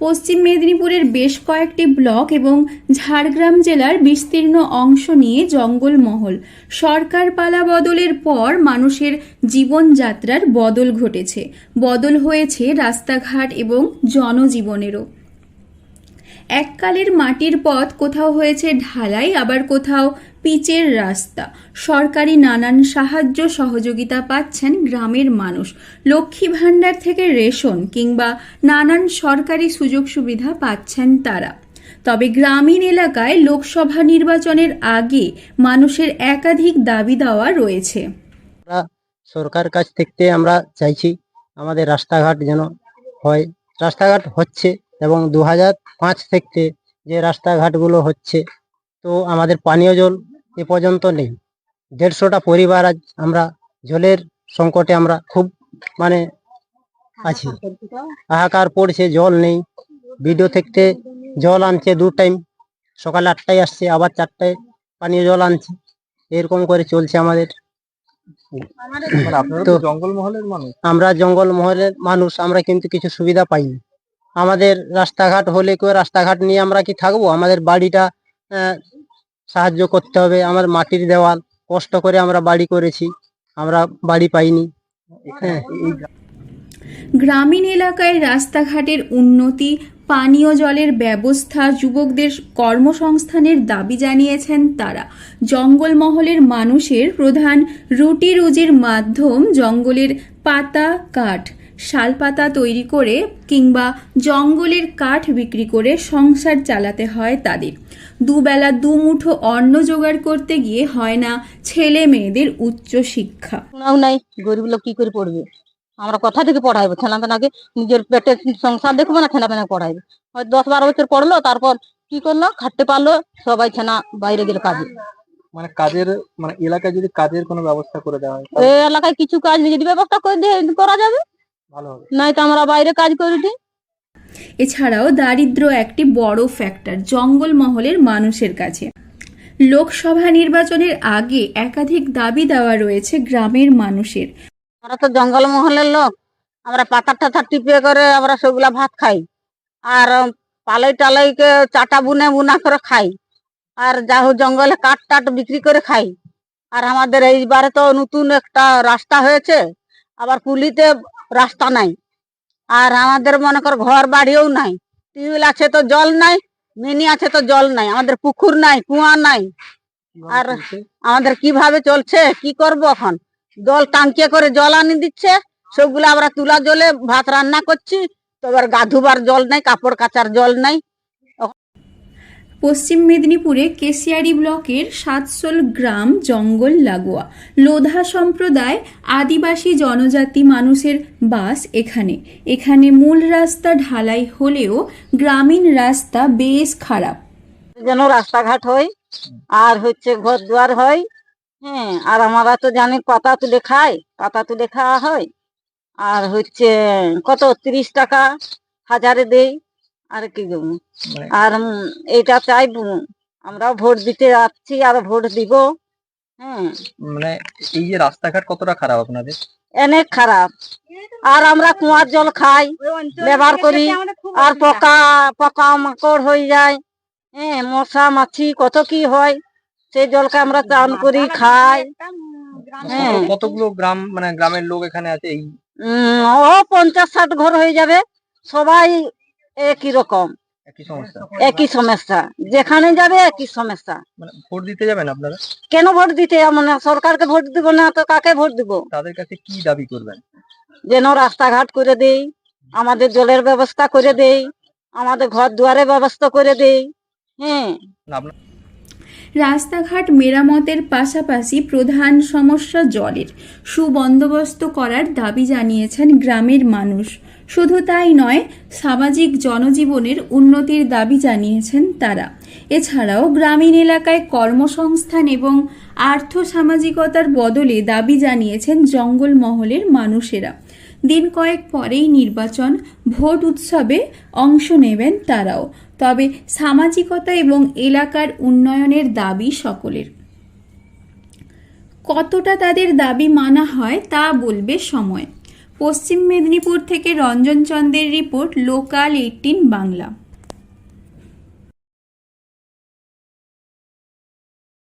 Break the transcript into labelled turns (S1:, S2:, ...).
S1: পশ্চিম মেদিনীপুরের বেশ কয়েকটি ব্লক এবং ঝাড়গ্রাম জেলার বিস্তীর্ণ অংশ নিয়ে জঙ্গলমহল। সরকার পালা বদলের পর মানুষের জীবনযাত্রার বদল ঘটেছে, বদল হয়েছে রাস্তাঘাট এবং জনজীবনেরও। এককালের মাটির পথ কোথাও হয়েছে ঢালাই, আবার কোথাও পিচের রাস্তা। সরকারি নানান সাহায্য সহযোগিতা পাচ্ছেন গ্রামের মানুষ। লক্ষ্মী ভাণ্ডার থেকে রেশন কিংবা নানান সরকারি সুযোগ সুবিধা পাচ্ছেন তারা। তবে গ্রামীণ এলাকায় লোকসভা নির্বাচনের আগে মানুষের একাধিক দাবি দাওয়া রয়েছে।
S2: সরকার কাছ থেকে আমরা চাইছি আমাদের রাস্তাঘাট যেন হয়। রাস্তাঘাট হচ্ছে এবং 2005 থেকে যে রাস্তাঘাটগুলো হচ্ছে, তো আমাদের পানীয় জল এ পর্যন্ত নেই। 150টা পরিবার আজ আমরা জলের সংকটে আমরা খুব আছি, হাহাকার পড়ছে, জল নেই। বিডিও থেকে জল আনছে 2 টাইম, সকালে 8টায় আসছে, আবার 4টায় পানীয় জল আনছে। এরকম করে চলছে আমাদের। তো আমরা জঙ্গলমহলের মানুষ, আমরা কিন্তু কিছু সুবিধা পাইনি। আমাদের রাস্তাঘাট হলে কেউ রাস্তাঘাট নিয়ে আমরা কি থাকবো? আমাদের বাড়িটা সাহায্য করতে হবে। আমার মাটির দেওয়াল, কষ্ট করে আমরা বাড়ি করেছি, আমরা বাড়ি পাইনি।
S1: গ্রামীণ এলাকায় রাস্তাঘাটের উন্নতি, পানীয় জলের ব্যবস্থা, যুবকদের কর্মসংস্থানের দাবি জানিয়েছেন তারা। জঙ্গলমহলের মানুষের প্রধান রুটি রুজির মাধ্যম জঙ্গলের পাতা কাঠ, শালপাতা তৈরি করে কিংবা জঙ্গলের কাঠ বিক্রি করে সংসার চালাতে হয় তাদের। দুবেলা দুমুঠো অন্ন জোগাড় করতে গিয়ে হয় না ছেলে মেয়েদের উচ্চ শিক্ষা।
S3: নাই, গরিব লোক কি করে পড়বে? আমরা কোথা থেকে পড়াইবো? ছেলেমেয়েকে নিজের পেটে সংসার দেখবো না, ছেলেমেয়ে পড়াইবে? হয়তো 10-12 বছর পড়লো, তারপর কি করলো? খাটতে পারলো, সবাই ছেনা বাইরে গেলে কাজে।
S4: কাজের এলাকায় যদি কাজের কোনো ব্যবস্থা করে দেওয়া হয়,
S3: এই এলাকায় কিছু কাজ যদি ব্যবস্থা করে দিয়ে করা যাবে
S4: ভালো হবে।
S3: নাই তো আমরা বাইরে কাজ করি দিই।
S1: এছাড়াও দারিদ্র্য একটি বড় ফ্যাক্টর জঙ্গলমহলের মানুষের কাছে। লোকসভা নির্বাচনের আগে একাধিক দাবি দেওয়া রয়েছে গ্রামের মানুষের।
S3: আমরা তো জঙ্গলমহলের লোক, আমরা পাতা টাতা টিপে করে আমরা সেগুলা ভাত খাই, আর পালাই টালাইকে চাটা বুনা করে খাই, আর যা জঙ্গলে কাঠ টাট বিক্রি করে খাই। আর আমাদের এইবারে তো নতুন একটা রাস্তা হয়েছে, আবার পুলিতে রাস্তা নাই, আর আমাদের মনে কর ঘর বাড়িও নাই। টিউবওয়েল আছে তো জল নাই, মিনি আছে তো জল নাই, আমাদের পুকুর নাই, কুয়া নাই। আর আমাদের কিভাবে চলছে, কি করব? এখন জল টাঙ্কিয়ে করে জল আনি দিচ্ছে, সবগুলো আমরা তুলা জলে ভাত রান্না করছি, তো এবার গা ধুবার জল নাই, কাপড় কাচার জল নাই।
S1: পশ্চিম মেদিনীপুরে কেশিয়ারি ব্লকের 700 গ্রাম জঙ্গল লাগোয়া। লোধা সম্প্রদায়, আদিবাসী জনজাতি মানুষের বাস এখানে। এখানে মূল রাস্তা ঢালাই হলেও গ্রামীণ রাস্তা বেশ খারাপ।
S3: যেন রাস্তাঘাট হয়, আর হচ্ছে ঘর দুয়ার হয়। হ্যাঁ, আর আমরা তো জানি পাতা তুলে খাই, পাতা তুলে খাওয়া হয়। আর হচ্ছে কত 30 টাকা হাজারে দেই, আর কি দেবো? আর এইটা চাইবো, আমরা ভোট দিতে যাচ্ছি, আর ভোট দিব। হ্যাঁ,
S4: এই যে রাস্তাঘাট কতটা খারাপ আপনাদের?
S3: অনেক খারাপ। আর আমরা কুয়ার জল খাই, ব্যবহার করি, আর পোকা মাকড় হয়ে যায়। হ্যাঁ, মশা মাছি কত কি হয়, সেই জলকে আমরা চান করি, খাই। হ্যাঁ,
S4: কতগুলো গ্রাম গ্রামের লোক এখানে আছে? এই
S3: 50-60 ঘর হয়ে যাবে, সবাই একই রকম, একই সমস্যা, যেখানে যাবে একই সমস্যা।
S4: ভোট দিতে যাবেন আপনারা?
S3: কেন ভোট দিতে? সরকারকে ভোট দিব না তো কাকে ভোট দিব?
S4: তাদের কাছে কি দাবি করবেন?
S3: যেন রাস্তাঘাট করে দেই, আমাদের জলের ব্যবস্থা করে দেই, আমাদের ঘর দুয়ারের ব্যবস্থা করে দেই। হ্যাঁ,
S1: রাস্তাঘাট মেরামতের পাশাপাশি প্রধান সমস্যা জলের সুবন্দোবস্ত করার দাবি জানিয়েছেন গ্রামের মানুষ। শুধু তাই নয়, সামাজিক জনজীবনের উন্নতির দাবি জানিয়েছেন তারা। এছাড়াও গ্রামীণ এলাকায় কর্মসংস্থান এবং আর্থসামাজিকতার বদলে দাবি জানিয়েছেন জঙ্গলমহলের মানুষেরা। দিন কয়েক পরেই নির্বাচন, ভোট উৎসবে অংশ নেবেন তারাও। তবে সামাজিকতা এবং এলাকার উন্নয়নের দাবি সকলের। কতটা তাদের দাবি মানা হয় তা বলবে সময়। পশ্চিম মেদিনীপুর থেকে রঞ্জন চন্দ্রের রিপোর্ট, লোকাল 18 বাংলা।